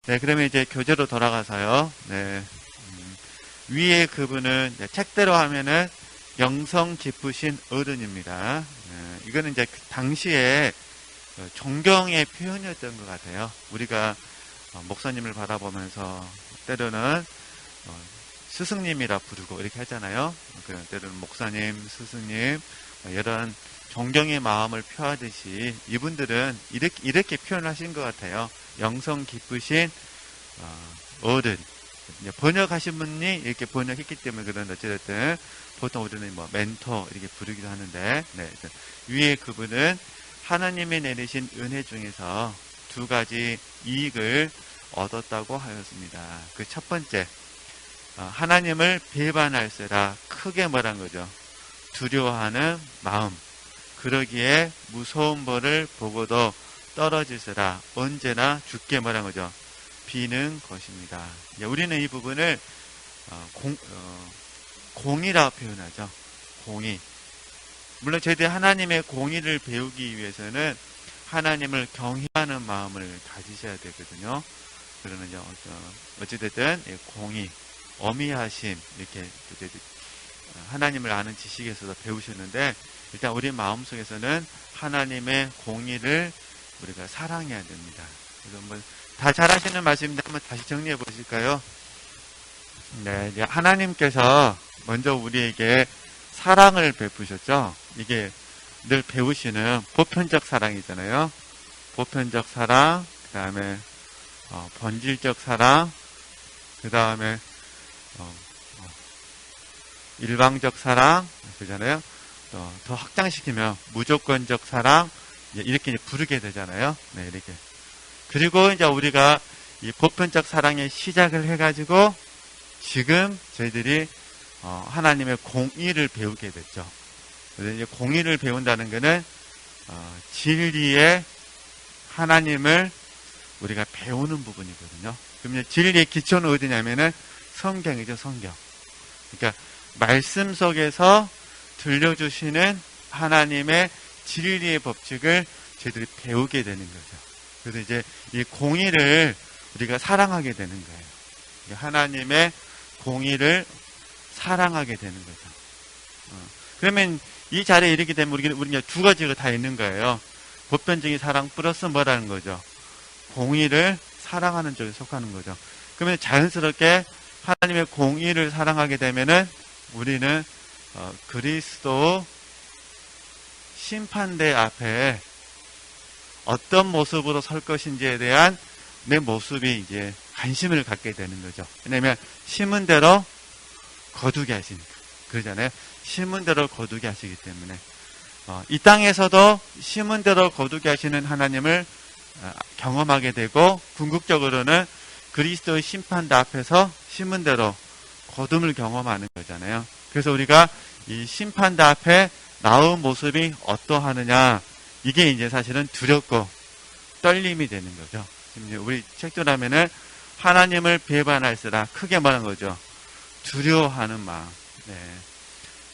네, 그러면 이제 교재로 돌아가서요. 네. 위에 그분은 책대로 하면은 영성 깊으신 어른입니다. 네, 이거는 이제 그 당시에 존경의 표현이었던 것 같아요. 우리가 목사님을 바라보면서 때로는 스승님이라 부르고 이렇게 하잖아요. 때로는 목사님, 스승님 이런 존경의 마음을 표하듯이 이분들은 이렇게 표현하신 것 같아요. 영성 깊으신 어른. 번역하신 분이 이렇게 번역했기 때문에 그런 어찌됐든 보통 우리는 뭐 멘토 이렇게 부르기도 하는데, 네, 위에 그분은 하나님이 내리신 은혜 중에서 두 가지 이익을 얻었다고 하였습니다. 그 첫 번째, 하나님을 배반할세라 크게 말한 거죠. 두려워하는 마음. 그러기에 무서운 벌을 보고도 떨어질세라 언제나 죽게 말한 거죠. 비는 것입니다. 우리는 이 부분을 공의라 표현하죠. 공의. 물론 저희들이 하나님의 공의를 배우기 위해서는 하나님을 경외하는 마음을 가지셔야 되거든요. 그러면 어찌됐든 공의, 어미하심 이렇게 하나님을 아는 지식에서도 배우셨는데 일단 우리 마음속에서는 하나님의 공의를 우리가 사랑해야 됩니다. 그래서 한번 다 잘 하시는 말씀인데 한번 다시 정리해 보실까요? 네, 이제 하나님께서 먼저 우리에게 사랑을 베푸셨죠? 이게 늘 배우시는 보편적 사랑이잖아요. 보편적 사랑, 그 다음에 본질적 사랑, 그 다음에 일방적 사랑, 그잖아요. 더 확장시키면 무조건적 사랑, 이렇게 부르게 되잖아요. 네, 이렇게. 그리고 이제 우리가 이 보편적 사랑의 시작을 해가지고 지금 저희들이 하나님의 공의를 배우게 됐죠. 그래서 이제 공의를 배운다는 것은 진리의 하나님을 우리가 배우는 부분이거든요. 그러면 진리의 기초는 어디냐면은 성경이죠, 성경. 그러니까 말씀 속에서 들려주시는 하나님의 진리의 법칙을 저희들이 배우게 되는 거죠. 그래서 이제 이 공의를 우리가 사랑하게 되는 거예요. 하나님의 공의를 사랑하게 되는 거죠. 그러면 이 자리에 이르게 되면 우리가 두 가지가 다 있는 거예요. 보편적인 사랑 플러스 뭐라는 거죠? 공의를 사랑하는 쪽에 속하는 거죠. 그러면 자연스럽게 하나님의 공의를 사랑하게 되면은 우리는 그리스도 심판대 앞에 어떤 모습으로 설 것인지에 대한 내 모습이 이제 관심을 갖게 되는 거죠. 왜냐하면 심은 대로 거두게 하시니까. 그러잖아요. 심은 대로 거두게 하시기 때문에 이 땅에서도 심은 대로 거두게 하시는 하나님을 경험하게 되고 궁극적으로는 그리스도의 심판대 앞에서 심은 대로 거둠을 경험하는 거잖아요. 그래서 우리가 이 심판대 앞에 나온 모습이 어떠하느냐, 이게 이제 사실은 두렵고 떨림이 되는 거죠. 우리 책조라면은 하나님을 배반할세라 크게 말한 거죠. 두려워하는 마음. 네.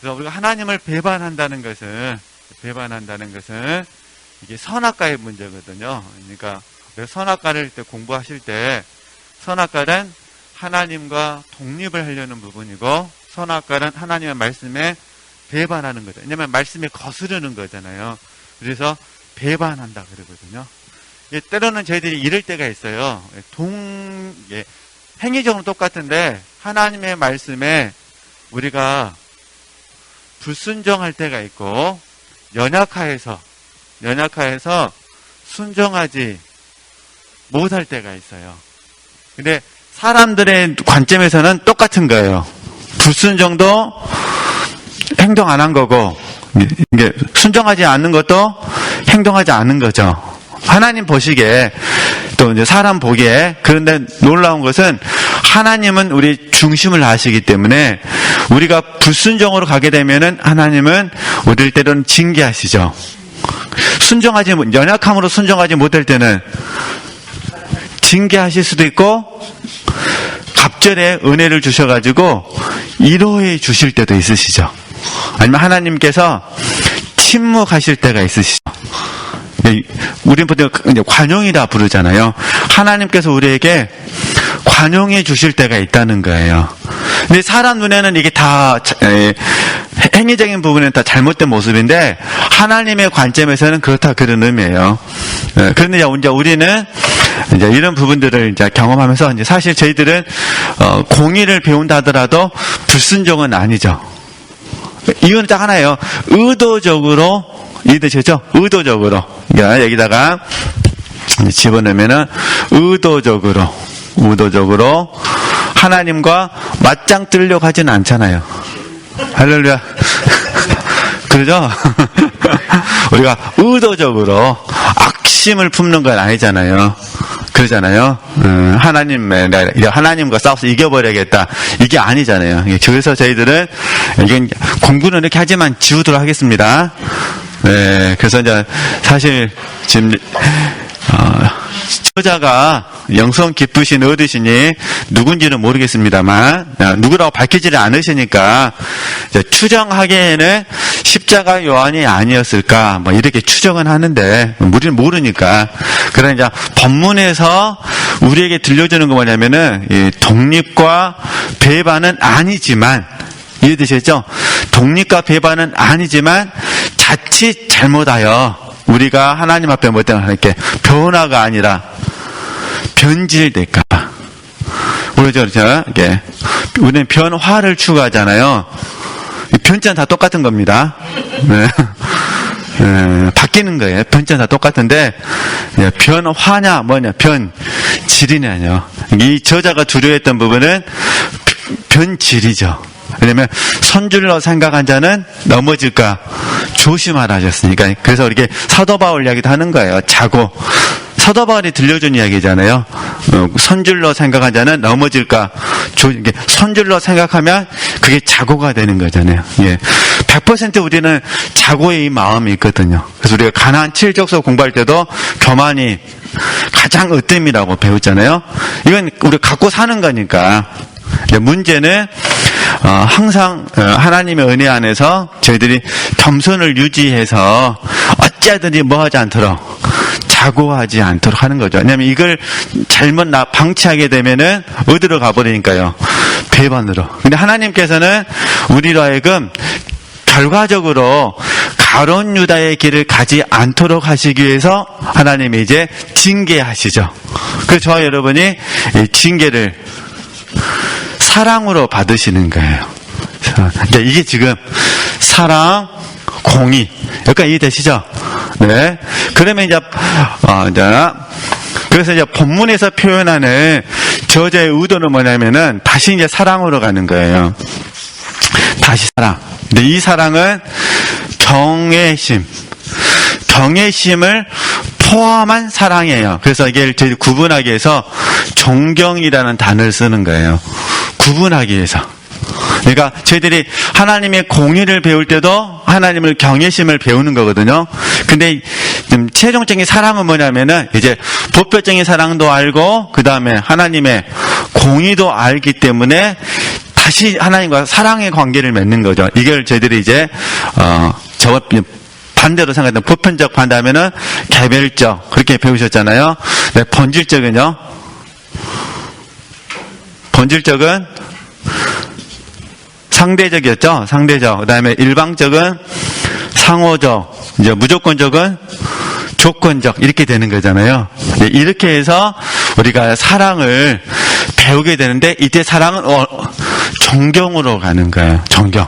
그래서 우리가 하나님을 배반한다는 것은 이게 선악과의 문제거든요. 그러니까 선악과를 공부하실 때 선악과는 하나님과 독립을 하려는 부분이고 선악과는 하나님의 말씀에 배반하는 거죠. 왜냐하면 말씀에 거스르는 거잖아요. 그래서 배반한다 그러거든요. 때로는 저희들이 이럴 때가 있어요. 행위적으로 똑같은데 하나님의 말씀에 우리가 불순종할 때가 있고 연약하여서 순종하지 못할 때가 있어요. 근데 사람들의 관점에서는 똑같은 거예요. 불순종도 행동 안 한 거고 이게 순종하지 않는 것도 행동하지 않는 거죠. 하나님 보시기에 또 이제 사람 보기에. 그런데 놀라운 것은 하나님은 우리 중심을 아시기 때문에 우리가 불순종으로 가게 되면은 하나님은 우리를 때로는 징계하시죠. 연약함으로 순종하지 못할 때는 징계하실 수도 있고 갑절에 은혜를 주셔가지고 위로해 주실 때도 있으시죠. 아니면 하나님께서 침묵하실 때가 있으시죠. 우리는 보통 이제 관용이라 부르잖아요. 하나님께서 우리에게 관용해 주실 때가 있다는 거예요. 근데 사람 눈에는 이게 다 행위적인 부분은 다 잘못된 모습인데 하나님의 관점에서는 그렇다 그런 의미예요. 그런데 이제 우리는 이제 이런 부분들을 이제 경험하면서 이제 사실 저희들은 공의를 배운다 하더라도 불순종은 아니죠. 이유는 딱 하나예요. 의도적으로 이해되시죠? 의도적으로. 그러니까 여기다가 집어넣으면은 의도적으로 하나님과 맞짱 뜨려고 하지는 않잖아요. 할렐루야. 그러죠? 우리가 의도적으로 악심을 품는 건 아니잖아요. 그러잖아요. 하나님과 싸워서 이겨버려야겠다. 이게 아니잖아요. 그래서 저희들은 이게 공부는 이렇게 하지만 지우도록 하겠습니다. 네, 그래서 이제 사실 지금 저자가 영성 깊으신 어르신이 누군지는 모르겠습니다만 누구라고 밝히지를 않으시니까 추정하기에는 십자가 요한이 아니었을까 뭐 이렇게 추정은 하는데 우리는 모르니까. 그러나 이제 본문에서 우리에게 들려주는 거 뭐냐면은 이 독립과 배반은 아니지만, 이해되셨죠? 독립과 배반은 아니지만 자칫 잘못하여 우리가 하나님 앞에 뭐 때문에 이렇게 변화가 아니라 변질될까봐. 그렇죠? 이게 우리는 변화를 추구하잖아요. 변자는 다 똑같은 겁니다. 네. 바뀌는 거예요. 변자는 다 똑같은데 변화냐 뭐냐 변질이냐요. 이 저자가 두려워했던 부분은 변질이죠. 왜냐면 선줄로 생각한 자는 넘어질까 조심하라 하셨으니까. 그래서 이렇게 사도 바울 이야기도 하는 거예요. 자고. 사도 바울이 들려준 이야기잖아요. 선줄로 생각한 자는 넘어질까 선줄로 생각하면 그게 자고가 되는 거잖아요. 예. 100% 우리는 자고의 이 마음이 있거든요. 그래서 우리가 가나안 7족서 공부할 때도 교만이 가장 으뜸이라고 배웠잖아요. 이건 우리가 갖고 사는 거니까. 문제는 항상 하나님의 은혜 안에서 저희들이 겸손을 유지해서 어찌하든지 뭐 하지 않도록 자고하지 않도록 하는 거죠. 왜냐하면 이걸 잘못 방치하게 되면은 어디로 가버리니까요. 배반으로. 근데 하나님께서는 우리로 하여금 결과적으로 가론 유다의 길을 가지 않도록 하시기 위해서 하나님이 이제 징계하시죠. 그래서 저와 여러분이 이 징계를 사랑으로 받으시는 거예요. 이게 지금 사랑, 공의. 여기까지 이해되시죠? 네. 그러면 이제 그래서 이제 본문에서 표현하는 저자의 의도는 뭐냐면은 다시 이제 사랑으로 가는 거예요. 다시 사랑. 근데 이 사랑은 경외심을 포함한 사랑이에요. 그래서 이게 저희 구분하기 위해서 존경이라는 단어를 쓰는 거예요. 구분하기 위해서. 그러니까 저희들이 하나님의 공의를 배울 때도 하나님을 경외심을 배우는 거거든요. 근데 좀 최종적인 사랑은 뭐냐면은 이제 법적인 사랑도 알고 그 다음에 하나님의 공의도 알기 때문에 다시 하나님과 사랑의 관계를 맺는 거죠. 이걸 저희들이 이제 반대로 생각했던 보편적 반대하면은 개별적 그렇게 배우셨잖아요. 네, 본질적은요. 본질적은 상대적이었죠. 상대적. 그다음에 일방적은 상호적. 이제 무조건적은 조건적. 이렇게 되는 거잖아요. 네, 이렇게 해서 우리가 사랑을 배우게 되는데 이때 사랑은 존경으로 가는 거예요. 존경.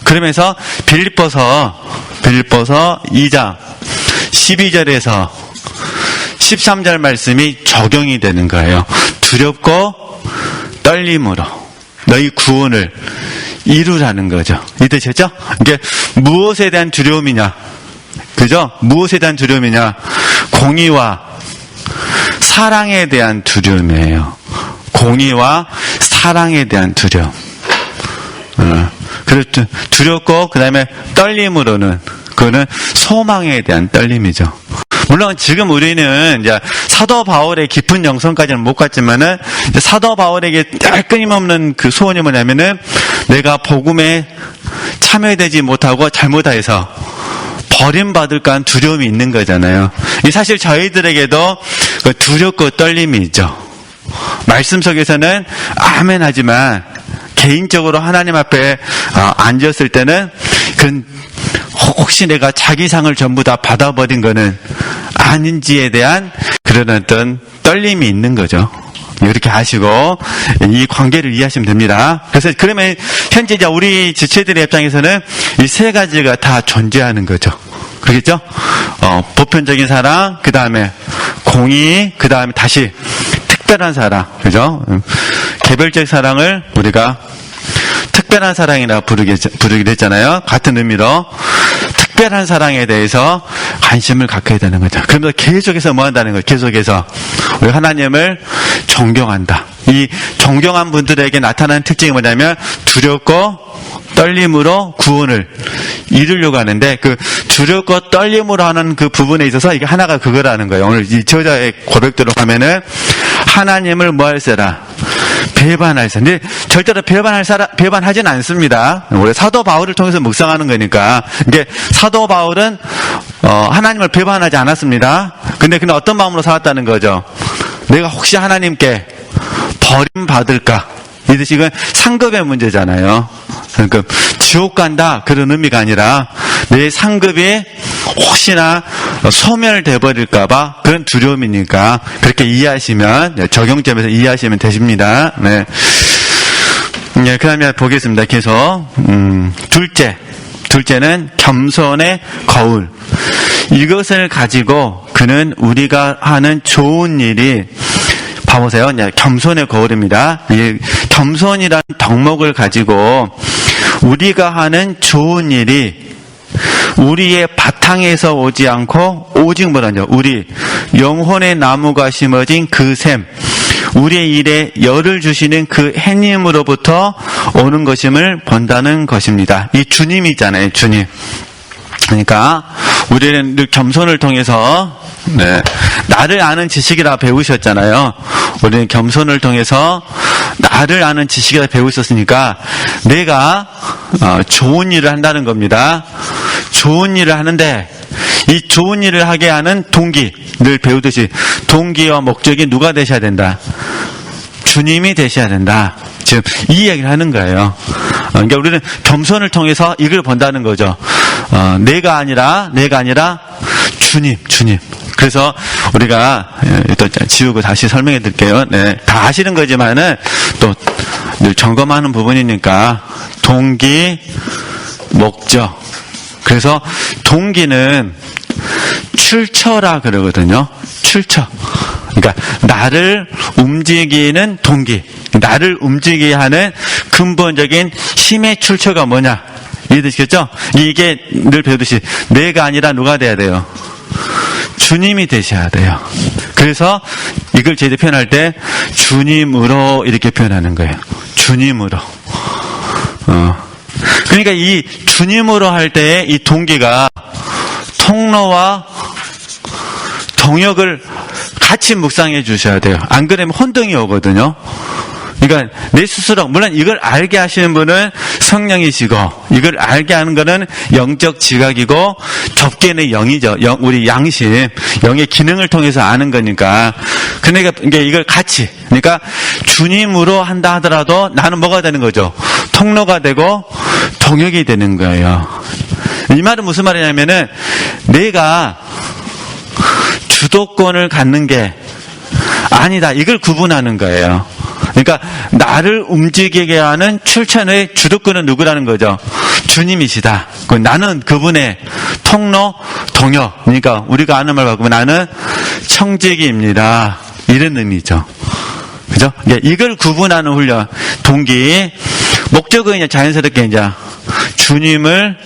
그러면서 빌립보서 2장 12절에서 13절 말씀이 적용이 되는 거예요. 두렵고 떨림으로 너희 구원을 이루라는 거죠. 이해되셨죠? 이게 무엇에 대한 두려움이냐? 그죠? 무엇에 대한 두려움이냐? 공의와 사랑에 대한 두려움이에요. 공의와 사랑에 대한 두려움. 그렇죠. 두렵고 그 다음에 떨림으로는 그거는 소망에 대한 떨림이죠. 물론 지금 우리는 이제 사도 바울의 깊은 영성까지는 못 갔지만은 사도 바울에게 끊임없는 그 소원이 뭐냐면은 내가 복음에 참여되지 못하고 잘못해서 버림받을까 하는 두려움이 있는 거잖아요. 사실 저희들에게도 두렵고 떨림이 있죠. 말씀 속에서는 아멘 하지만 개인적으로 하나님 앞에 앉았을 때는 혹시 내가 자기 상을 전부 다 받아버린 거는 아닌지에 대한 그런 어떤 떨림이 있는 거죠. 이렇게 아시고 이 관계를 이해하시면 됩니다. 그래서 그러면 현재 이제 우리 지체들의 입장에서는 이 세 가지가 다 존재하는 거죠. 그렇겠죠? 보편적인 사랑, 그 다음에 공의, 그 다음에 다시 특별한 사랑, 그죠? 개별적 사랑을 우리가 특별한 사랑이라 부르기도 했잖아요. 같은 의미로 특별한 사랑에 대해서 관심을 갖게 되는 거죠. 그러면서 계속해서 뭐 한다는 거예요? 계속해서 우리 하나님을 존경한다. 이 존경한 분들에게 나타나는 특징이 뭐냐면 두렵고 떨림으로 구원을 이루려고 하는데 그 두렵고 떨림으로 하는 그 부분에 있어서 이게 하나가 그거라는 거예요. 오늘 이 저자의 고백대로 하면은 하나님을 뭐 할 사람? 배반할 사람. 근데 절대로 배반하진 않습니다. 원래 사도 바울을 통해서 묵상하는 거니까. 이게 사도 바울은 하나님을 배반하지 않았습니다. 근데 그는 어떤 마음으로 살았다는 거죠? 내가 혹시 하나님께 버림받을까? 이 뜻이 이건 상급의 문제잖아요. 그러니까 지옥 간다 그런 의미가 아니라 내 상급이 혹시나 소멸돼 버릴까봐 그런 두려움이니까 그렇게 이해하시면 적용점에서 이해하시면 되십니다. 네. 네, 그다음에 보겠습니다. 계속 둘째는 겸손의 거울. 이것을 가지고 그는 우리가 하는 좋은 일이 봐보세요. 겸손의 거울입니다. 이 겸손이란 덕목을 가지고 우리가 하는 좋은 일이 우리의 바탕에서 오지 않고 오직 뭐라뇨? 우리 영혼의 나무가 심어진 그 샘, 우리의 일에 열을 주시는 그 해님으로부터 오는 것임을 본다는 것입니다. 이 주님이잖아요. 주님. 그러니까 우리는 늘 겸손을 통해서 나를 아는 지식이라 배우셨잖아요. 우리는 겸손을 통해서 나를 아는 지식이라 배우셨으니까 내가 좋은 일을 한다는 겁니다. 좋은 일을 하는데 이 좋은 일을 하게 하는 동기, 늘 배우듯이 동기와 목적이 누가 되셔야 된다? 주님이 되셔야 된다. 지금 이 이야기를 하는 거예요. 그러니까 우리는 겸손을 통해서 이걸 본다는 거죠. 내가 아니라 주님. 그래서 우리가 또 지우고 다시 설명해 드릴게요. 네, 다 아시는 거지만은 또 늘 점검하는 부분이니까 동기, 목적. 그래서 동기는 출처라 그러거든요. 출처. 그러니까 나를 움직이는 동기, 나를 움직이게 하는 근본적인 힘의 출처가 뭐냐? 이해되시겠죠? 이게 늘 배우듯이 내가 아니라 누가 돼야 돼요? 주님이 되셔야 돼요. 그래서 이걸 제대로 표현할 때 주님으로 이렇게 표현하는 거예요. 주님으로. 그러니까 이 주님으로 할 때의 이 동기가 통로와 동역을 같이 묵상해 주셔야 돼요. 안 그러면 혼동이 오거든요. 그러니까 내 스스로, 물론 이걸 알게 하시는 분은 성령이시고 이걸 알게 하는 거는 영적 지각이고 좁게는 영이죠. 우리 양심, 영의 기능을 통해서 아는 거니까. 그러니까 이걸 같이, 그러니까 주님으로 한다 하더라도 나는 뭐가 되는 거죠? 통로가 되고 동역이 되는 거예요. 이 말은 무슨 말이냐면은 내가 주도권을 갖는 게 아니다. 이걸 구분하는 거예요. 그러니까 나를 움직이게 하는 출처의 주도권은 누구라는 거죠? 주님이시다. 나는 그분의 통로, 동역. 그러니까 우리가 아는 말 바꾸면 나는 청지기입니다. 이런 의미죠. 그죠? 이걸 구분하는 훈련, 동기. 목적은 이제 자연스럽게 이제 주님을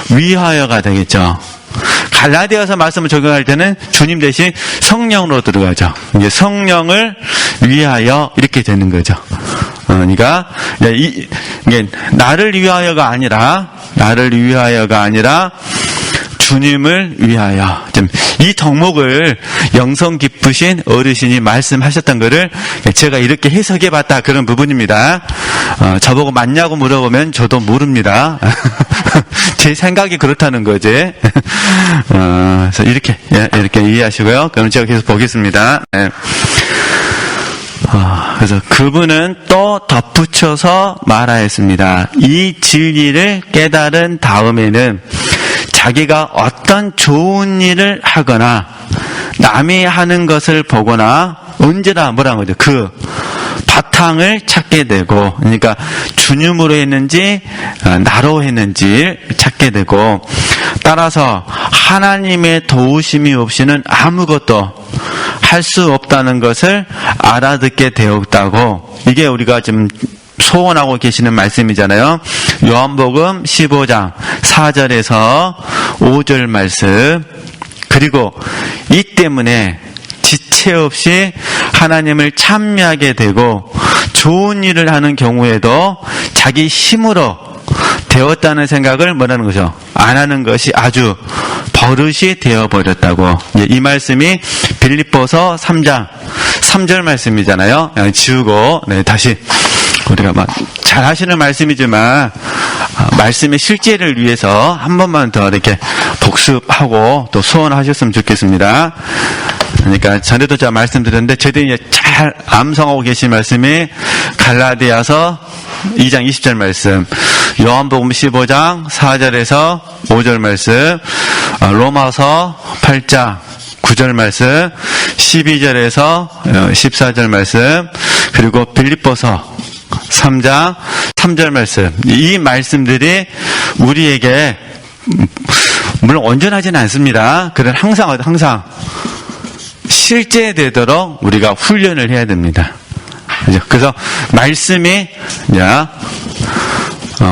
위하여가 되겠죠. 갈라디아서 말씀을 적용할 때는 주님 대신 성령으로 들어가죠. 이제 성령을 위하여 이렇게 되는 거죠. 그러니까 이게 나를 위하여가 아니라 주님을 위하여. 이 덕목을 영성 깊으신 어르신이 말씀하셨던 것을 제가 이렇게 해석해봤다 그런 부분입니다. 저보고 맞냐고 물어보면 저도 모릅니다. 제 생각이 그렇다는 거지. 그래서 이렇게 이해하시고요. 그럼 제가 계속 보겠습니다. 네. 그래서 그분은 또 덧붙여서 말하였습니다. 이 진리를 깨달은 다음에는 자기가 어떤 좋은 일을 하거나 남이 하는 것을 보거나 언제나 뭐라는 거죠? 그 바탕을 찾게 되고, 그러니까 주님으로 했는지 나로 했는지 찾게 되고, 따라서 하나님의 도우심이 없이는 아무것도 할 수 없다는 것을 알아듣게 되었다고. 이게 우리가 지금 소원하고 계시는 말씀이잖아요. 요한복음 15장 4절에서 5절 말씀. 그리고 이 때문에 지체 없이 하나님을 찬미하게 되고 좋은 일을 하는 경우에도 자기 힘으로 되었다는 생각을 뭐라는 거죠? 안 하는 것이 아주 버릇이 되어버렸다고. 이 말씀이 빌립보서 3장 3절 말씀이잖아요. 지우고 다시 우리가 잘 하시는 말씀이지만 말씀의 실제를 위해서 한 번만 더 이렇게 복습하고 또 소원하셨으면 좋겠습니다. 그러니까 전에도 제가 말씀드렸는데 저희들이 잘 암송하고 계신 말씀이 갈라디아서 2장 20절 말씀, 요한복음 15장 4절에서 5절 말씀, 로마서 8장 9절 말씀, 12절에서 14절 말씀, 그리고 빌립보서 3장 3절 말씀. 이 말씀들이 우리에게 물론 온전하지는 않습니다. 그런 항상 실제되도록 우리가 훈련을 해야 됩니다. 그래서 말씀이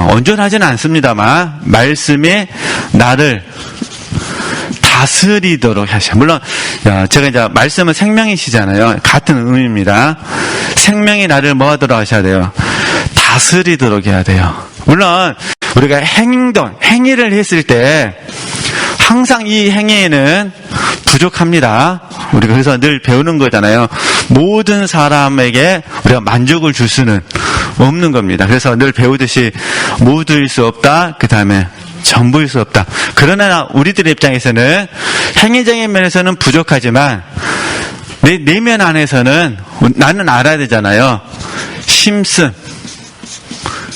온전하지는 않습니다만 말씀이 나를 다스리도록 하셔. 물론 제가 이제 말씀은 생명이시잖아요. 같은 의미입니다. 생명이 나를 뭐 하도록 하셔야 돼요? 다스리도록 해야 돼요. 물론 우리가 행위를 했을 때 항상 이 행위에는 부족합니다. 우리가 그래서 늘 배우는 거잖아요. 모든 사람에게 우리가 만족을 줄 수는 없는 겁니다. 그래서 늘 배우듯이 모두일 수 없다. 그 다음에 전부일 수 없다. 그러나 우리들의 입장에서는 행위적인 면에서는 부족하지만 내 내면 안에서는 나는 알아야 되잖아요. 힘씀.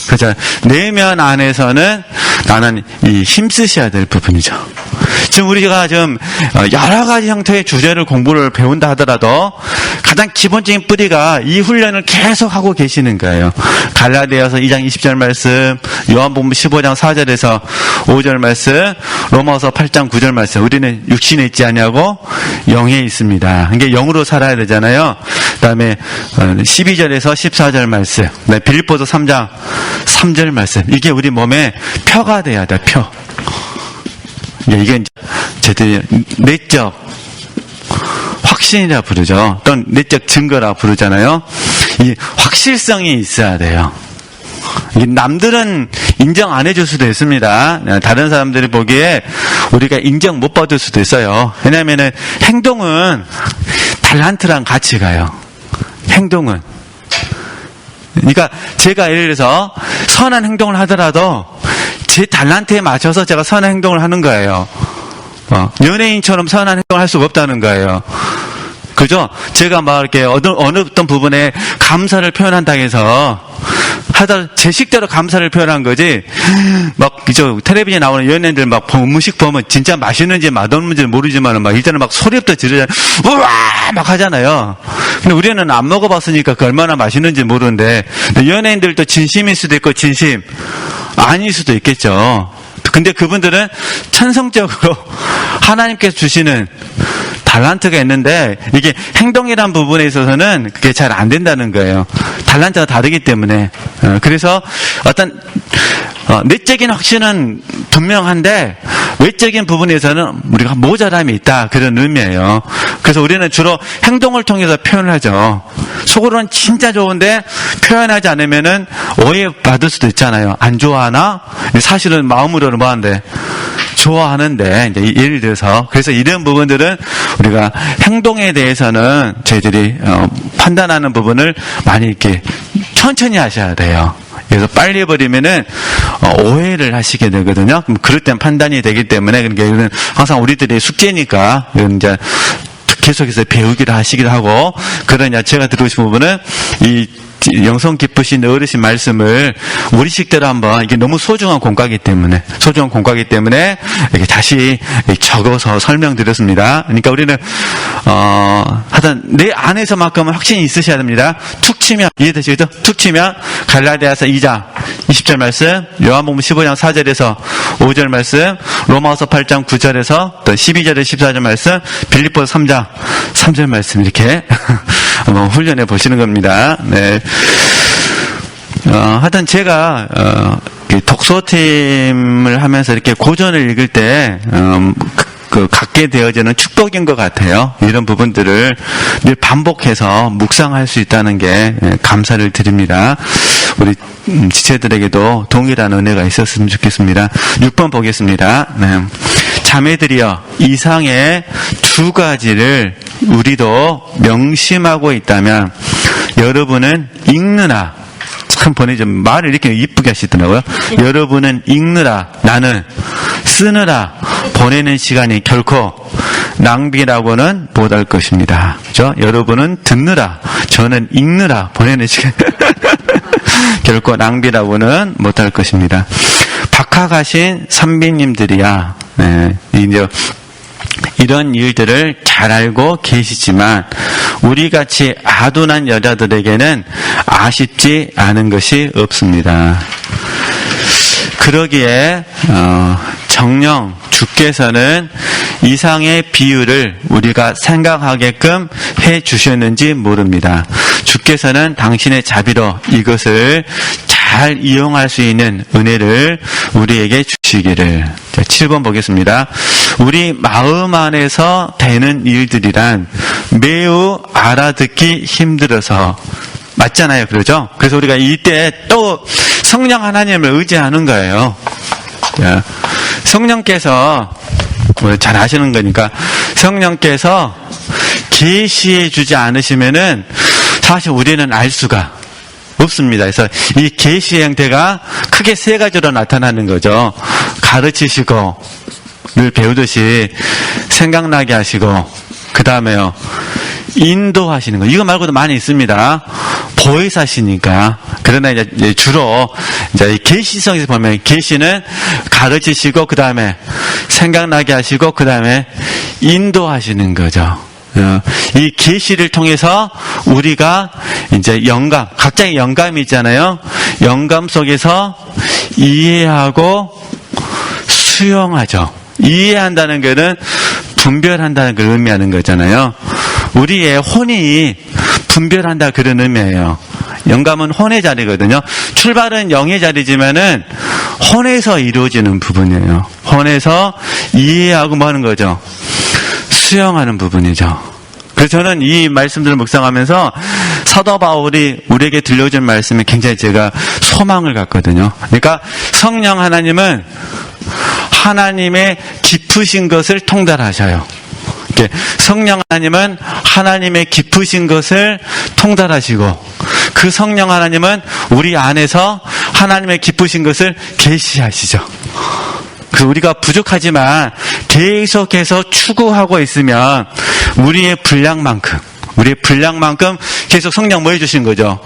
그죠? 내면 안에서는 나는 이 힘쓰셔야 될 부분이죠. 지금 우리가 좀 여러 가지 형태의 주제를 공부를 배운다 하더라도 가장 기본적인 뿌리가 이 훈련을 계속 하고 계시는 거예요. 갈라디아서 2장 20절 말씀, 요한복음 15장 4절에서 5절 말씀, 로마서 8장 9절 말씀. 우리는 육신에 있지 아니하고 영에 있습니다. 이게 영으로 살아야 되잖아요. 그다음에 12절에서 14절 말씀, 빌립보서 3장 3절 말씀. 이게 우리 몸에 표가 돼야 돼. 표. 이게 저희들이 내적 확신이라 부르죠. 또는 내적 증거라 부르잖아요. 이 확실성이 있어야 돼요. 남들은 인정 안 해줄 수도 있습니다. 다른 사람들이 보기에 우리가 인정 못 받을 수도 있어요. 왜냐하면 행동은 달란트랑 같이 가요. 행동은. 그러니까 제가 예를 들어서 선한 행동을 하더라도 제 달란트에 맞춰서 제가 선한 행동을 하는 거예요. 연예인처럼 선한 행동을 할 수가 없다는 거예요. 그죠? 제가 막 이렇게 어느 어떤 부분에 감사를 표현한다고 해서 제 식대로 감사를 표현한 거지, 텔레비전에 나오는 연예인들 음식 보면 진짜 맛있는지 맛없는지 모르지만 일단은 소리부터 지르잖아요. 우와! 막 하잖아요. 근데 우리는 안 먹어봤으니까 그 얼마나 맛있는지 모르는데, 연예인들도 진심일 수도 있고, 진심 아닐 수도 있겠죠. 근데 그분들은 천성적으로 하나님께서 주시는 달란트가 있는데 이게 행동이란 부분에 있어서는 그게 잘 안 된다는 거예요. 달란트가 다르기 때문에. 그래서 어떤 내적인 확신은 분명한데 외적인 부분에서는 우리가 모자람이 있다, 그런 의미예요. 그래서 우리는 주로 행동을 통해서 표현을 하죠. 속으로는 진짜 좋은데 표현하지 않으면은 오해받을 수도 있잖아요. 안 좋아하나? 사실은 마음으로는 뭐하는데 좋아하는데, 이제 예를 들어서, 그래서 이런 부분들은 우리가 행동에 대해서는 저희들이 판단하는 부분을 많이 이렇게 천천히 하셔야 돼요. 그래서 빨리 해버리면은 오해를 하시게 되거든요. 그럼 그럴 땐 판단이 되기 때문에 그러니까 이거는 항상 우리들의 숙제니까 이건 이제 계속해서 배우기도 하시기도 하고 그러냐 제가 드리고 싶은 부분은 이 영성 깊으신 어르신 말씀을 우리식대로 한번 이게 너무 소중한 공과이기 때문에 이렇게 다시 적어서 설명드렸습니다. 그러니까 우리는 하여튼 내 안에서만큼은 확신이 있으셔야 됩니다. 툭 치면 이해되시겠죠? 툭 치면 갈라디아서 2장 20절 말씀, 요한복음 15장 4절에서 5절 말씀, 로마서 8장 9절에서 또 12절에서 14절 말씀, 빌립보서 3장 3절 말씀 이렇게 한번 훈련해 보시는 겁니다. 네. 하여튼 제가 독서팀을 하면서 이렇게 고전을 읽을 때 갖게 되어지는 축복인 것 같아요. 이런 부분들을 늘 반복해서 묵상할 수 있다는 게 감사를 드립니다. 우리 지체들에게도 동일한 은혜가 있었으면 좋겠습니다. 6번 보겠습니다. 네. 자매들이여, 이상의 두 가지를 우리도 명심하고 있다면 여러분은 읽느라, 참 보내죠. 말을 이렇게 이쁘게 하시더라고요. 여러분은 읽느라, 나는 쓰느라 보내는 시간이 결코 낭비라고는 못할 것입니다. 그죠? 여러분은 듣느라, 저는 읽느라 보내는 시간 결코 낭비라고는 못할 것입니다. 박학하신 선비님들이야, 네, 이제 이런 일들을 잘 알고 계시지만 우리같이 아둔한 여자들에게는 아쉽지 않은 것이 없습니다. 그러기에 정녕 주께서는 이상의 비유를 우리가 생각하게끔 해주셨는지 모릅니다. 주께서는 당신의 자비로 이것을 잘 이용할 수 있는 은혜를 우리에게 주시기를. 7번 보겠습니다. 우리 마음 안에서 되는 일들이란 매우 알아듣기 힘들어서 맞잖아요. 그러죠? 그래서 우리가 이때 또 성령 하나님을 의지하는 거예요. 성령께서 잘 아시는 거니까 성령께서 계시해 주지 않으시면은 사실 우리는 알 수가 없습니다. 그래서 이 계시의 형태가 크게 세 가지로 나타나는 거죠. 가르치시고 늘 배우듯이 생각나게 하시고 그 다음에요 인도하시는 거. 이거 말고도 많이 있습니다. 보혜사시니까. 그러나 이제 주로 이제 계시성에서 보면 계시는 가르치시고 그 다음에 생각나게 하시고 그 다음에 인도하시는 거죠. 이 계시를 통해서 우리가 이제 영감, 각자의 영감이 있잖아요. 영감 속에서 이해하고 수용하죠. 이해한다는 것은 분별한다는 걸 의미하는 거잖아요. 우리의 혼이 분별한다 그런 의미예요. 영감은 혼의 자리거든요. 출발은 영의 자리지만은 혼에서 이루어지는 부분이에요. 혼에서 이해하고 뭐 하는 거죠? 수용하는 부분이죠. 그래서 저는 이 말씀들을 묵상하면서 사도 바울이 우리에게 들려준 말씀에 굉장히 제가 소망을 갖거든요. 그러니까 성령 하나님은 하나님의 깊으신 것을 통달하셔요. 성령 하나님은 하나님의 깊으신 것을 통달하시고 그 성령 하나님은 우리 안에서 하나님의 깊으신 것을 계시하시죠. 그래서 우리가 부족하지만 계속해서 추구하고 있으면 우리의 분량만큼 계속 성령 뭐 해주신 거죠?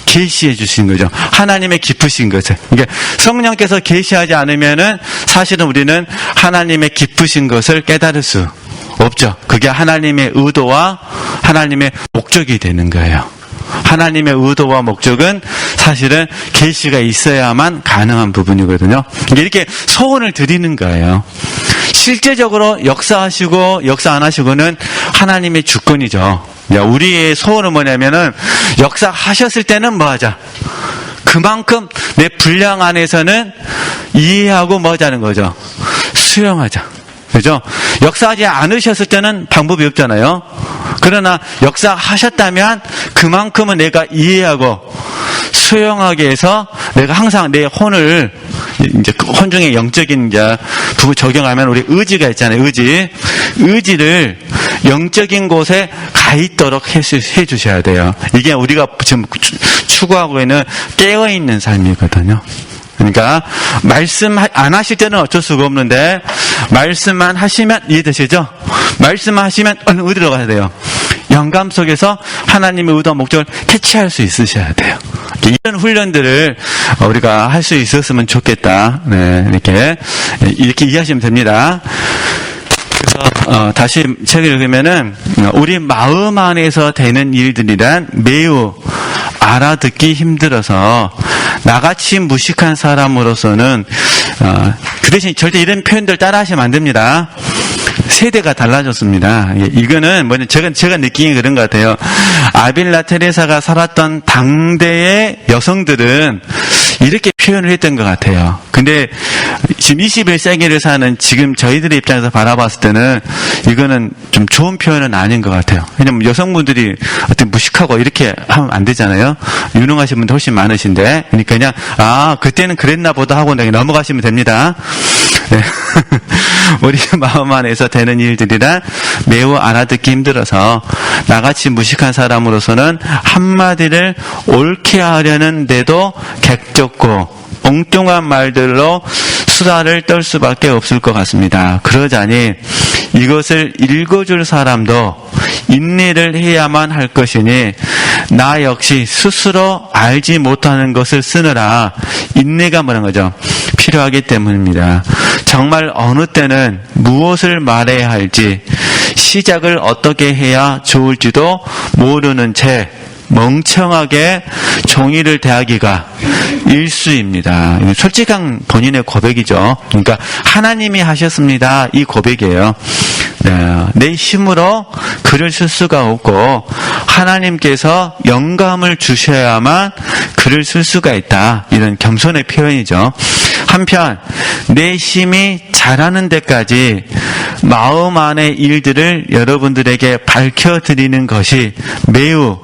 계시해 주신 거죠. 하나님의 깊으신 것을. 그러니까 성령께서 계시하지 않으면은 사실은 우리는 하나님의 깊으신 것을 깨달을 수 없죠. 그게 하나님의 의도와 하나님의 목적이 되는 거예요. 하나님의 의도와 목적은 사실은 계시가 있어야만 가능한 부분이거든요. 이렇게 소원을 드리는 거예요. 실제적으로 역사하시고 역사 안 하시고는 하나님의 주권이죠. 우리의 소원은 뭐냐면은 역사하셨을 때는 뭐 하자. 그만큼 내 분량 안에서는 이해하고 뭐 하자는 거죠. 수용하자. 그죠? 역사하지 않으셨을 때는 방법이 없잖아요. 그러나 역사하셨다면 그만큼은 내가 이해하고 수용하게 해서 내가 항상 내 혼을 이제 혼 중에 영적인 이제 부분 적용하면 우리 의지가 있잖아요. 의지를 영적인 곳에 가 있도록 해 주셔야 돼요. 이게 우리가 지금 추구하고 있는 깨어있는 삶이거든요. 그러니까 말씀 안 하실 때는 어쩔 수가 없는데 말씀만 하시면 이해되시죠? 말씀만 하시면 어디로 가야 돼요? 영감 속에서 하나님의 의도와 목적을 캐치할 수 있으셔야 돼요. 이런 훈련들을 우리가 할 수 있었으면 좋겠다. 네, 이렇게 이해하시면 됩니다. 그래서 다시 책을 읽으면은 우리 마음 안에서 되는 일들이란 매우 알아듣기 힘들어서 나같이 무식한 사람으로서는 그 대신 절대 이런 표현들 따라하시면 안 됩니다. 세대가 달라졌습니다. 이거는 제가 느끼는 그런 것 같아요. 아빌라 테레사가 살았던 당대의 여성들은 이렇게 표현을 했던 것 같아요. 근데 지금 21세기를 사는 지금 저희들의 입장에서 바라봤을 때는 이거는 좀 좋은 표현은 아닌 것 같아요. 왜냐면 여성분들이 어떤 무식하고 이렇게 하면 안 되잖아요. 유능하신 분들 훨씬 많으신데. 그러니까 그냥 그때는 그랬나 보다 하고 넘어가시면 됩니다. 네. 우리 마음 안에서 되는 일들이란 매우 알아듣기 힘들어서 나같이 무식한 사람으로서는 한마디를 옳게 하려는데도 객적고 엉뚱한 말들로 수다를 떨 수밖에 없을 것 같습니다. 그러자니 이것을 읽어줄 사람도 인내를 해야만 할 것이니 나 역시 스스로 알지 못하는 것을 쓰느라 인내가 뭐라는 거죠? 필요하기 때문입니다. 정말 어느 때는 무엇을 말해야 할지 시작을 어떻게 해야 좋을지도 모르는 채 멍청하게 종이를 대하기가 일수입니다. 솔직한 본인의 고백이죠. 그러니까 하나님이 하셨습니다. 이 고백이에요. 내 힘으로 글을 쓸 수가 없고 하나님께서 영감을 주셔야만 글을 쓸 수가 있다. 이런 겸손의 표현이죠. 한편 내 힘이 자라는 데까지 마음 안의 일들을 여러분들에게 밝혀드리는 것이 매우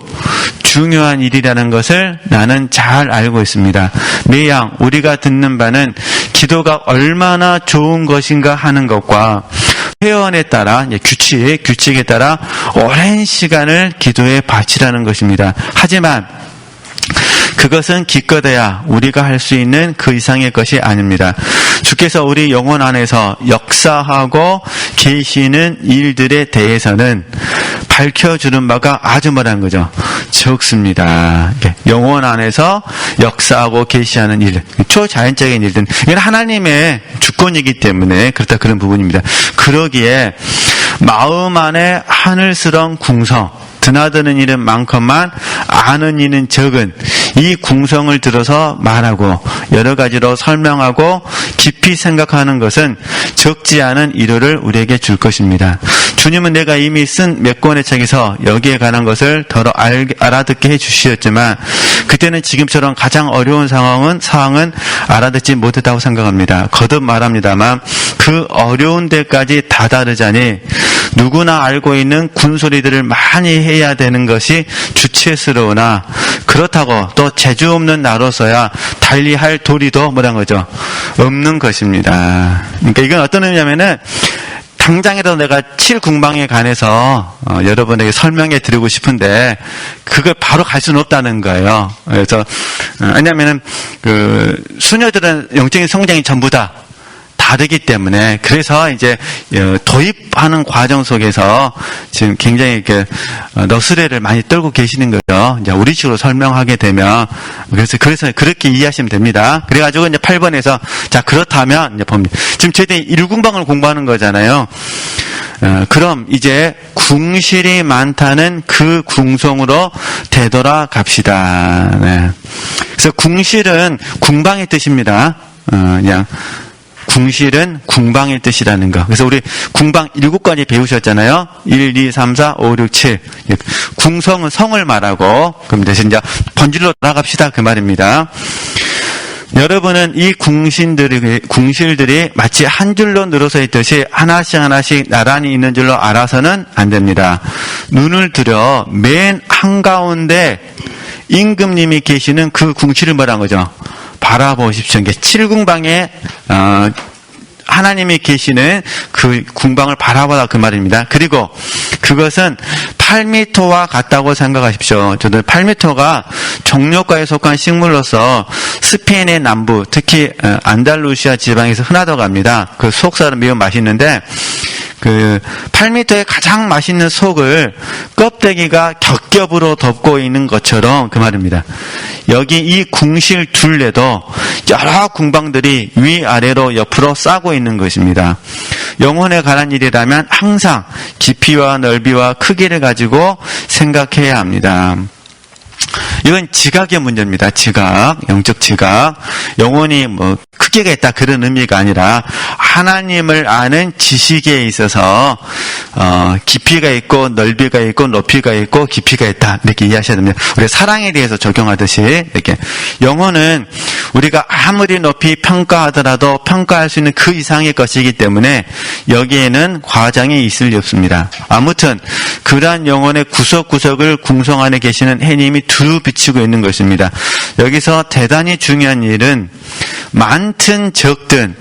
중요한 일이라는 것을 나는 잘 알고 있습니다. 매양 우리가 듣는 바는 기도가 얼마나 좋은 것인가 하는 것과 회원에 따라 규칙에 따라 오랜 시간을 기도에 바치라는 것입니다. 하지만 그것은 기껏해야 우리가 할 수 있는 그 이상의 것이 아닙니다. 주께서 우리 영혼 안에서 역사하고 계시는 일들에 대해서는 밝혀주는 바가 아주 뭐라는 거죠? 적습니다. 영혼 안에서 역사하고 계시하는 일, 초자연적인 일들, 이건 하나님의 주권이기 때문에 그렇다 그런 부분입니다. 그러기에 마음 안에 하늘스러운 궁성, 드나드는 일은 많건만 아는 일은 적은 이 궁성을 들어서 말하고 여러 가지로 설명하고 깊이 생각하는 것은 적지 않은 위로를 우리에게 줄 것입니다. 주님은 내가 이미 쓴 몇 권의 책에서 여기에 관한 것을 더 알아듣게 해주셨지만 그때는 지금처럼 가장 어려운 사항은 알아듣지 못했다고 생각합니다. 거듭 말합니다만 그 어려운 데까지 다다르자니 누구나 알고 있는 군소리들을 많이 해야 되는 것이 주체스러우나 그렇다고 또 재주 없는 나로서야 달리할 도리도 뭐란 거죠? 없는 것입니다. 그러니까 이건 어떤 의미냐면은 당장이라도 내가 7궁방에 관해서 여러분에게 설명해 드리고 싶은데 그걸 바로 갈 수는 없다는 거예요. 그래서 왜냐하면은 그 수녀들은 영적인 성장이 전부 다 다르기 때문에 그래서 이제 도입하는 과정 속에서 지금 굉장히 이렇게 너스레를 많이 떨고 계시는 거죠. 이제 우리식으로 설명하게 되면 그래서 그렇게 이해하시면 됩니다. 그래가지고 이제 8번에서 자 그렇다면 이제 봅니다. 지금 저희들이 1궁방을 공부하는 거잖아요. 그럼 이제 궁실이 많다는 그 궁성으로 되돌아 갑시다. 네. 그래서 궁실은 궁방의 뜻입니다. 그냥. 궁실은 궁방의 뜻이라는 거. 그래서 우리 궁방 7가지 배우셨잖아요. 1, 2, 3, 4, 5, 6, 7. 궁성은 성을 말하고, 그럼 대신 이제 번질로 나갑시다. 그 말입니다. 여러분은 이 궁실들이 마치 한 줄로 늘어서 있듯이 하나씩 나란히 있는 줄로 알아서는 안 됩니다. 눈을 들여 맨 한가운데 임금님이 계시는 그 궁실을 뭐라는 거죠? 바라보십시오. 이게 7궁방에 하나님이 계시는 그 궁방을 바라보라 그 말입니다. 그리고 그것은 8m와 같다고 생각하십시오. 저는 8m가 종려과에 속한 식물로서 스페인의 남부, 특히 안달루시아 지방에서 흔하다고 합니다. 그 속살은 매우 맛있는데, 그 8m의 가장 맛있는 속을 껍데기가 겹겹으로 덮고 있는 것처럼 그 말입니다. 여기 이 궁실 둘레도 여러 궁방들이 위아래로 옆으로 싸고 있는 것입니다. 영혼에 관한 일이라면 항상 깊이와 넓이와 크기를 가지고 생각해야 합니다. 이건 지각의 문제입니다. 지각, 영적 지각. 영혼이 뭐 크기가 있다 그런 의미가 아니라 하나님을 아는 지식에 있어서 깊이가 있고 넓이가 있고 높이가 있고 깊이가 있다 이렇게 이해하셔야 됩니다. 우리 사랑에 대해서 적용하듯이 이렇게 영혼은 우리가 아무리 높이 평가하더라도 평가할 수 있는 그 이상의 것이기 때문에 여기에는 과장이 있을 리 없습니다. 아무튼 그러한 영혼의 구석구석을 궁성 안에 계시는 해님이 두루 비치고 있는 것입니다. 여기서 대단히 중요한 일은 많든 적든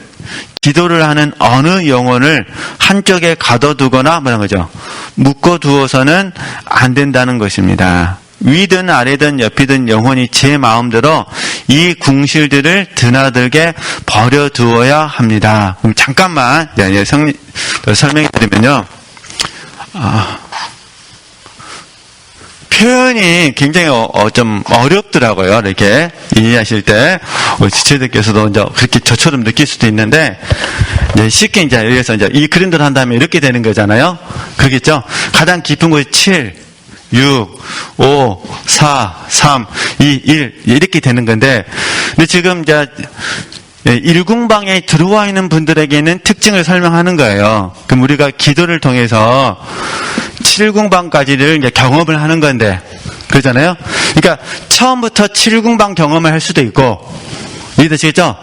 기도를 하는 어느 영혼을 한쪽에 가둬두거나 뭐라는 거죠. 묶어두어서는 안 된다는 것입니다. 위든 아래든 옆이든 영혼이 제 마음대로 이 궁실들을 드나들게 버려두어야 합니다. 그럼 잠깐만 설명해 드리면요. 표현이 굉장히 좀 어렵더라고요. 이렇게 이해하실 때 지체들께서도 이제 그렇게 저처럼 느낄 수도 있는데 쉽게 이제 여기서 이제 이 그림들 한 다음에 이렇게 되는 거잖아요. 그러겠죠? 가장 깊은 곳이 7, 6, 5, 4, 3, 2, 1 이렇게 되는 건데, 근데 지금 이제 일궁방에 들어와 있는 분들에게는 특징을 설명하는 거예요. 그럼 우리가 기도를 통해서 7궁방까지를 이제 경험을 하는 건데, 그러잖아요? 그러니까 처음부터 7궁방 경험을 할 수도 있고, 이해되시겠죠?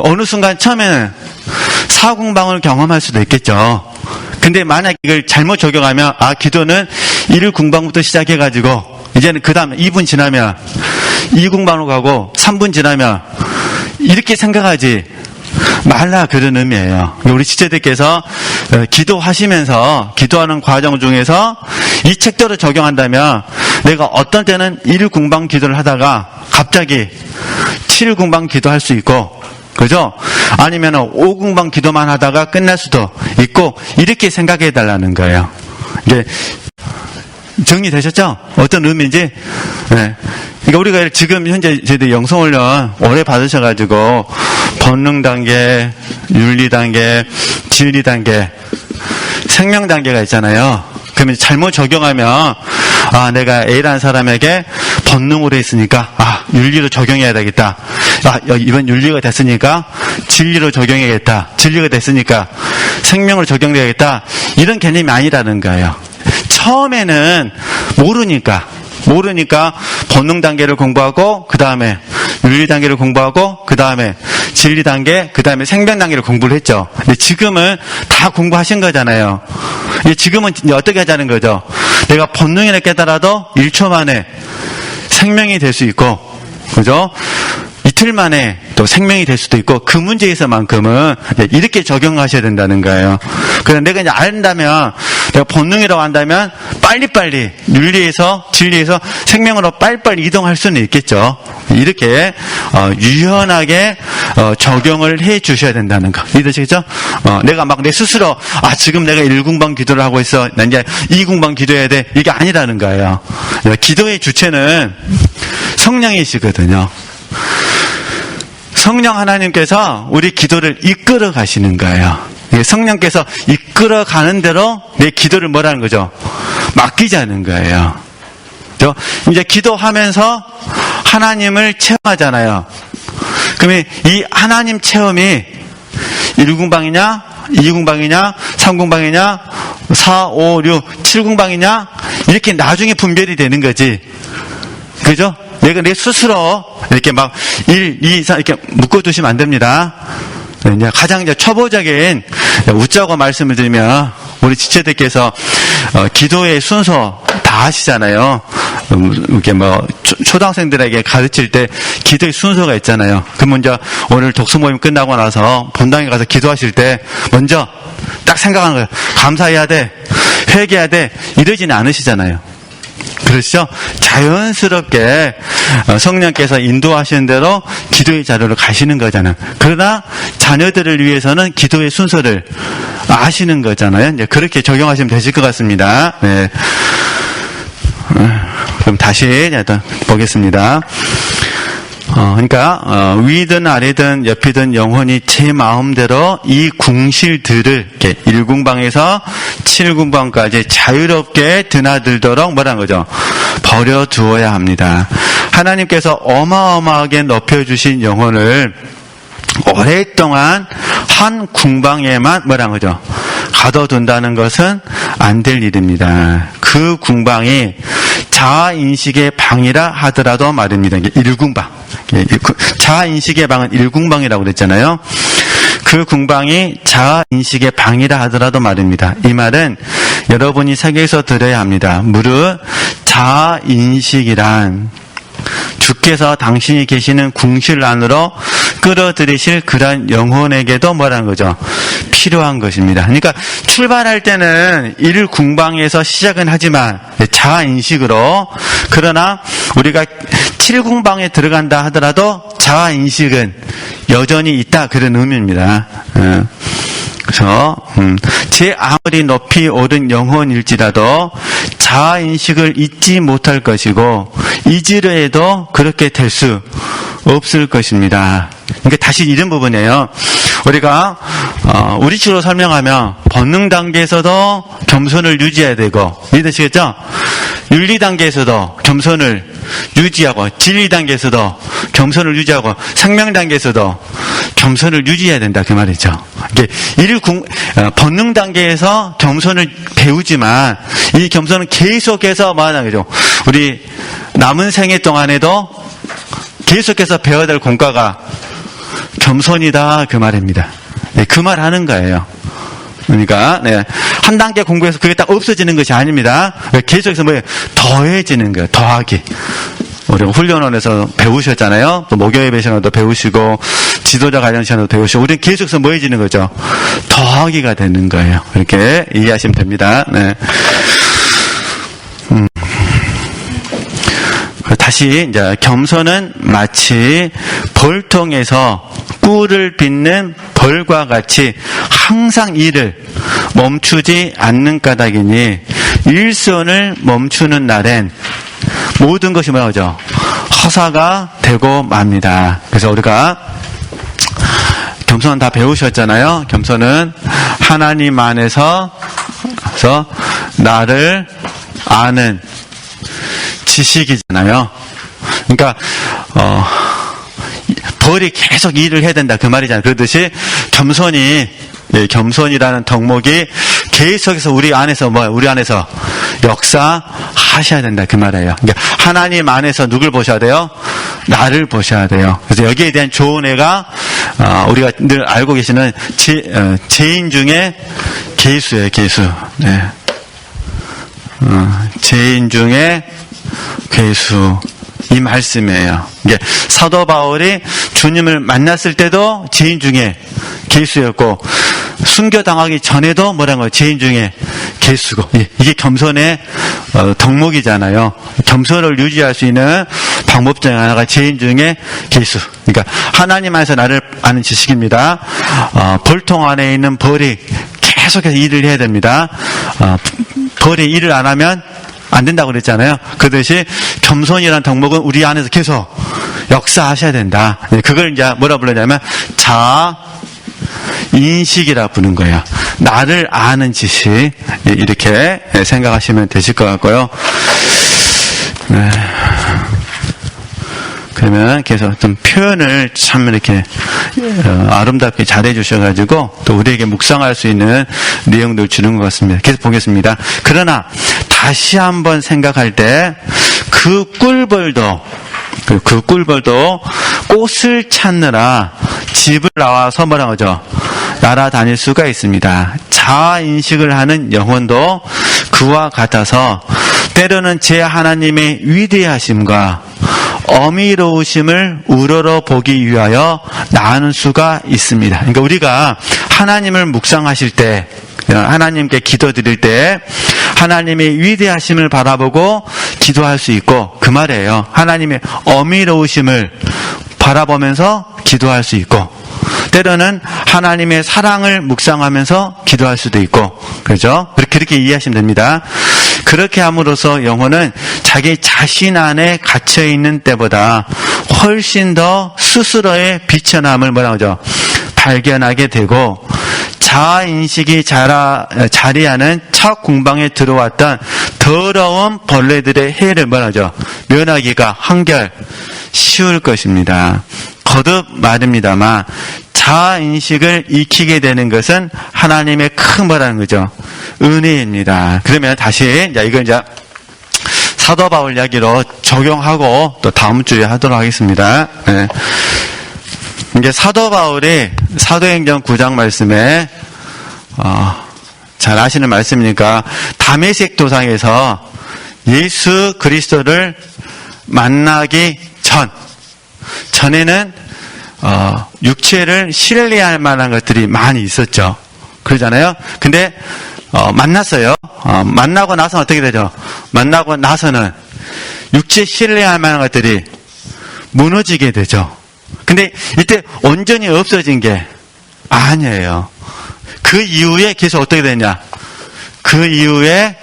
어느 순간 처음에는 4궁방을 경험할 수도 있겠죠. 근데 만약 이걸 잘못 적용하면, 기도는 1궁방부터 시작해가지고, 이제는 그 다음에 2분 지나면 2궁방으로 가고, 3분 지나면, 이렇게 생각하지 말라 그런 의미예요. 우리 지체들께서 기도하시면서 기도하는 과정 중에서 이 책대로 적용한다면 내가 어떤 때는 1궁방 기도를 하다가 갑자기 7궁방 기도할 수 있고, 그죠? 아니면 5궁방 기도만 하다가 끝날 수도 있고, 이렇게 생각해 달라는 거예요. 이제 정리되셨죠? 어떤 의미인지? 네. 그러니까 우리가 지금 현재 저희들 영성훈련 오래 받으셔가지고 본능 단계, 윤리 단계, 진리 단계, 생명 단계가 있잖아요. 그러면 잘못 적용하면 내가 A라는 사람에게 본능으로 했으니까 윤리로 적용해야 되겠다. 이번 윤리가 됐으니까 진리로 적용해야겠다. 진리가 됐으니까 생명으로 적용해야겠다. 이런 개념이 아니라는 거예요. 처음에는 모르니까 본능 단계를 공부하고, 그 다음에 윤리 단계를 공부하고, 그 다음에 진리 단계, 그 다음에 생명 단계를 공부를 했죠. 근데 지금은 다 공부하신 거잖아요. 지금은 어떻게 하자는 거죠? 내가 본능이라 깨달아도 1초 만에 생명이 될 수 있고, 그죠? 이틀 만에 또 생명이 될 수도 있고, 그 문제에서만큼은 이렇게 적용하셔야 된다는 거예요. 그래서 내가 이제 안다면, 내가 본능이라고 한다면 빨리빨리 윤리에서 진리에서 생명으로 빨리빨리 이동할 수는 있겠죠. 이렇게 유연하게 적용을 해 주셔야 된다는 거. 이해되시겠죠? 내가 막 내 스스로 지금 내가 1궁방 기도를 하고 있어, 난 이제 2궁방 기도해야 돼, 이게 아니라는 거예요. 기도의 주체는 성령이시거든요. 성령 하나님께서 우리 기도를 이끌어 가시는 거예요. 성령께서 이끌어 가는 대로 내 기도를 뭐라는 거죠? 맡기자는 거예요. 이제 기도하면서 하나님을 체험하잖아요. 그러면 이 하나님 체험이 1궁방이냐, 2궁방이냐, 3궁방이냐, 4, 5, 6, 7궁방이냐, 이렇게 나중에 분별이 되는 거지. 그죠? 내가 내 스스로 이렇게 막 1, 2, 3 이렇게 묶어두시면 안 됩니다. 이제 가장 이제 초보적인 웃자고 말씀을 드리면, 우리 지체들께서 기도의 순서 다 아시잖아요. 이렇게 초등학생들에게 가르칠 때 기도의 순서가 있잖아요. 그럼 먼저 오늘 독서 모임 끝나고 나서 본당에 가서 기도하실 때 먼저 딱 생각하는 거예요. 감사해야 돼, 회개해야 돼. 이러지는 않으시잖아요. 그렇죠? 자연스럽게 성령께서 인도하시는 대로 기도의 자료로 가시는 거잖아요. 그러나 자녀들을 위해서는 기도의 순서를 아시는 거잖아요. 이제 그렇게 적용하시면 되실 것 같습니다. 네. 그럼 다시 보겠습니다. 그러니까 위든 아래든 옆이든 영혼이 제 마음대로 이 궁실들을 이렇게 1궁방에서 7궁방까지 자유롭게 드나들도록 뭐라는 거죠? 버려두어야 합니다. 하나님께서 어마어마하게 높여주신 영혼을 오랫동안 한 궁방에만 뭐라는 거죠? 가둬둔다는 것은 안 될 일입니다. 그 궁방이 자아인식의 방이라 하더라도 말입니다. 1궁방. 자아인식의 방은 1궁방이라고 그랬잖아요. 그 궁방이 자아인식의 방이라 하더라도 말입니다. 이 말은 여러분이 새겨서 들어야 합니다. 무릇 자아인식이란 주께서 당신이 계시는 궁실 안으로 끌어들이실 그런 영혼에게도 뭐라는 거죠? 필요한 것입니다. 그러니까 출발할 때는 1궁방에서 시작은 하지만 자아인식으로, 그러나 우리가 7궁방에 들어간다 하더라도 자아인식은 여전히 있다, 그런 의미입니다. 그래서 제 아무리 높이 오른 영혼일지라도 자아인식을 잊지 못할 것이고 잊으려 해도 그렇게 될 수 없을 것입니다. 그러니까 다시 이런 부분이에요. 우리가 우리식으로 설명하면 본능 단계에서도 겸손을 유지해야 되고, 이해되시겠죠? 윤리 단계에서도 겸손을 유지하고, 진리 단계에서도 겸손을 유지하고, 생명 단계에서도 겸손을 유지해야 된다, 그 말이죠. 이게 본능 단계에서 겸손을 배우지만 이 겸손은 계속해서 뭐 하는 거죠? 우리 남은 생애 동안에도 계속해서 배워야 될 공과가 겸손이다, 그 말입니다. 네, 그 말 하는 거예요. 그러니까 한 단계 공부해서 그게 딱 없어지는 것이 아닙니다. 계속해서 뭐예요? 더해지는 거예요. 더하기. 우리가 훈련원에서 배우셨잖아요. 또 목요일 시간도 배우시고 지도자 관련 시간도 배우시고, 우리는 계속해서 뭐해지는 거죠? 더하기가 되는 거예요. 이렇게 이해하시면 됩니다. 네. 다시 이제 겸손은 마치 벌통에서 꿀을 빚는 벌과 같이 항상 일을 멈추지 않는 까닭이니 일손을 멈추는 날엔 모든 것이 뭐죠? 허사가 되고 맙니다. 그래서 우리가 겸손은 다 배우셨잖아요. 겸손은 하나님 안에서 나를 아는 지식이잖아요. 그러니까 벌이 계속 일을 해야 된다, 그 말이잖아요. 그러듯이 겸손이라는 덕목이 계속해서 우리 안에서 역사하셔야 된다, 그 말이에요. 그러니까 하나님 안에서 누굴 보셔야 돼요? 나를 보셔야 돼요. 그래서 여기에 대한 조언회가 우리가 늘 알고 계시는 죄인 중에 계수예요, 계수. 네. 죄인 중에 괴수, 이 말씀이에요. 이게 사도 바울이 주님을 만났을 때도 죄인 중에 괴수였고, 순교당하기 전에도 뭐라는 거예요? 죄인 중에 괴수고. 이게 겸손의 덕목이잖아요. 겸손을 유지할 수 있는 방법 중에 하나가 죄인 중에 괴수. 그러니까 하나님 안에서 나를 아는 지식입니다. 벌통 안에 있는 벌이 계속해서 일을 해야 됩니다. 벌이 일을 안 하면 안 된다고 그랬잖아요. 그것이 겸손이라는 덕목은 우리 안에서 계속 역사하셔야 된다. 그걸 이제 뭐라 불렀냐면 자인식이라 부르는 거예요. 나를 아는 지식, 이렇게 생각하시면 되실 것 같고요. 네. 그러면 계속 좀 표현을 참 이렇게 아름답게 잘해 주셔가지고 또 우리에게 묵상할 수 있는 내용들 주는 것 같습니다. 계속 보겠습니다. 그러나 다시 한번 생각할 때 그 꿀벌도 꽃을 찾느라 집을 나와서 뭐라고 하죠? 날아다닐 수가 있습니다. 자아인식을 하는 영혼도 그와 같아서 때로는 제 하나님의 위대하심과 어미로우심을 우러러 보기 위하여 나아는 수가 있습니다. 그러니까 우리가 하나님을 묵상하실 때 하나님께 기도드릴 때 하나님의 위대하심을 바라보고 기도할 수 있고, 그 말이에요. 하나님의 어미로우심을 바라보면서 기도할 수 있고, 때로는 하나님의 사랑을 묵상하면서 기도할 수도 있고, 그렇죠? 그렇게 이해하시면 됩니다. 그렇게 함으로써 영혼은 자기 자신 안에 갇혀있는 때보다 훨씬 더 스스로의 비천함을 뭐라고 하죠? 발견하게 되고, 자아인식이 자리하는 첫 공방에 들어왔던 더러운 벌레들의 해를 뭐라고 하죠? 면하기가 한결 쉬울 것입니다. 거듭 말입니다만, 자아인식을 익히게 되는 것은 하나님의 큰 뭐라는 거죠? 은혜입니다. 그러면 다시, 이걸 사도 바울 이야기로 적용하고 또 다음 주에 하도록 하겠습니다. 네. 이게 사도 바울이 사도행전 9장 말씀에, 잘 아시는 말씀이니까, 다메섹 도상에서 예수 그리스도를 만나기 전에는 육체를 신뢰할 만한 것들이 많이 있었죠. 그러잖아요. 근데 만났어요. 만나고 나서는 어떻게 되죠? 만나고 나서는 육체 신뢰할 만한 것들이 무너지게 되죠. 근데 이때 온전히 없어진 게 아니에요. 그 이후에 계속 어떻게 되냐? 그 이후에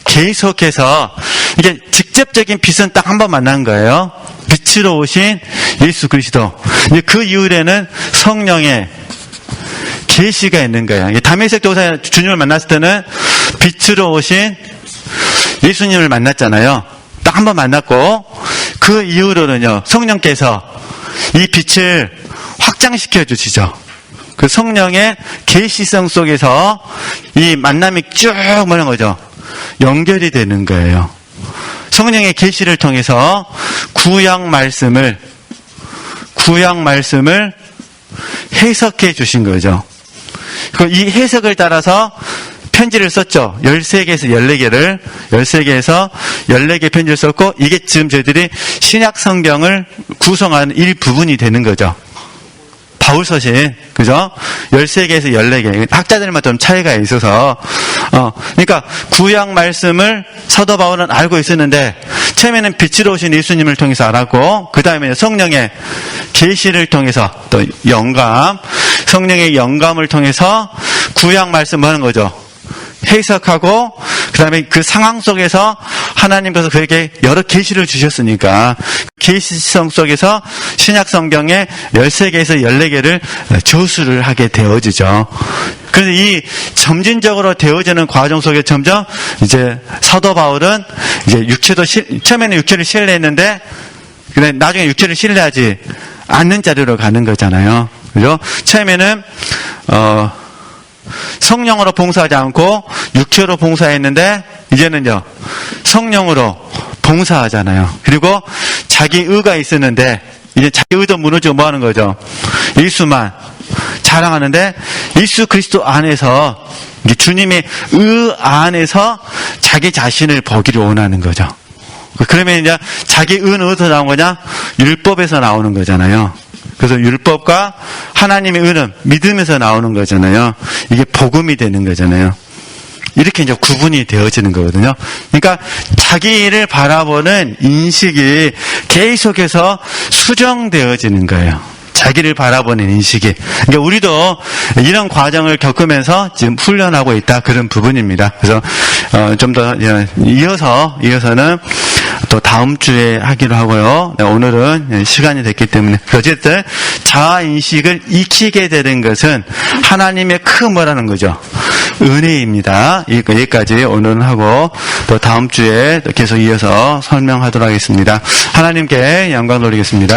계속해서 이게 직접적인 빛은 딱 한 번 만난 거예요. 빛으로 오신 예수 그리스도. 이제 그 이후에는 성령의 계시가 있는 거예요. 다메섹 도상에 주님을 만났을 때는 빛으로 오신 예수님을 만났잖아요. 딱 한 번 만났고, 그 이후로는요, 성령께서 이 빛을 확장시켜 주시죠. 그 성령의 계시성 속에서 이 만남이 쭉 뭐라는 거죠? 연결이 되는 거예요. 성령의 계시를 통해서 구약 말씀을 해석해 주신 거죠. 이 해석을 따라서 편지를 썼죠. 13개에서 14개에서 14개 편지를 썼고, 이게 지금 저희들이 신약 성경을 구성하는 일부분이 되는 거죠. 바울서신, 그죠? 13개에서 14개. 학자들마다 좀 차이가 있어서, 그러니까 구약 말씀을 사도 바울은 알고 있었는데, 처음에는 빛으로 오신 예수님을 통해서 알았고, 그 다음에 성령의 계시를 통해서 또 성령의 영감을 통해서 구약 말씀을 하는 거죠. 해석하고, 그 다음에 그 상황 속에서 하나님께서 그에게 여러 계시를 주셨으니까 계시성 속에서 신약 성경의 13개에서 14개를 조수를 하게 되어지죠. 그래서 이 점진적으로 되어지는 과정 속에 점점 이제 사도 바울은 이제 처음에는 육체를 신뢰했는데, 근데 나중에 육체를 신뢰하지 않는 자리로 가는 거잖아요. 그죠? 처음에는 성령으로 봉사하지 않고 육체로 봉사했는데, 이제는요, 성령으로 봉사하잖아요. 그리고 자기 의가 있었는데, 이제 자기 의도 무너지고 뭐 하는 거죠? 예수만 자랑하는데, 예수 그리스도 안에서, 주님의 의 안에서 자기 자신을 보기를 원하는 거죠. 그러면 이제 자기 의는 어디서 나온 거냐? 율법에서 나오는 거잖아요. 그래서 율법과 하나님의 의는 믿음에서 나오는 거잖아요. 이게 복음이 되는 거잖아요. 이렇게 이제 구분이 되어지는 거거든요. 그러니까 자기를 바라보는 인식이 계속해서 수정되어지는 거예요. 자기를 바라보는 인식이. 그러니까 우리도 이런 과정을 겪으면서 지금 훈련하고 있다, 그런 부분입니다. 그래서 좀 더 이어서는 또 다음 주에 하기로 하고요. 오늘은 시간이 됐기 때문에, 어쨌든 자아인식을 익히게 되는 것은 하나님의 큰 뭐라는 거죠? 은혜입니다. 여기까지 오늘은 하고, 또 다음 주에 계속 이어서 설명하도록 하겠습니다. 하나님께 영광 돌리겠습니다.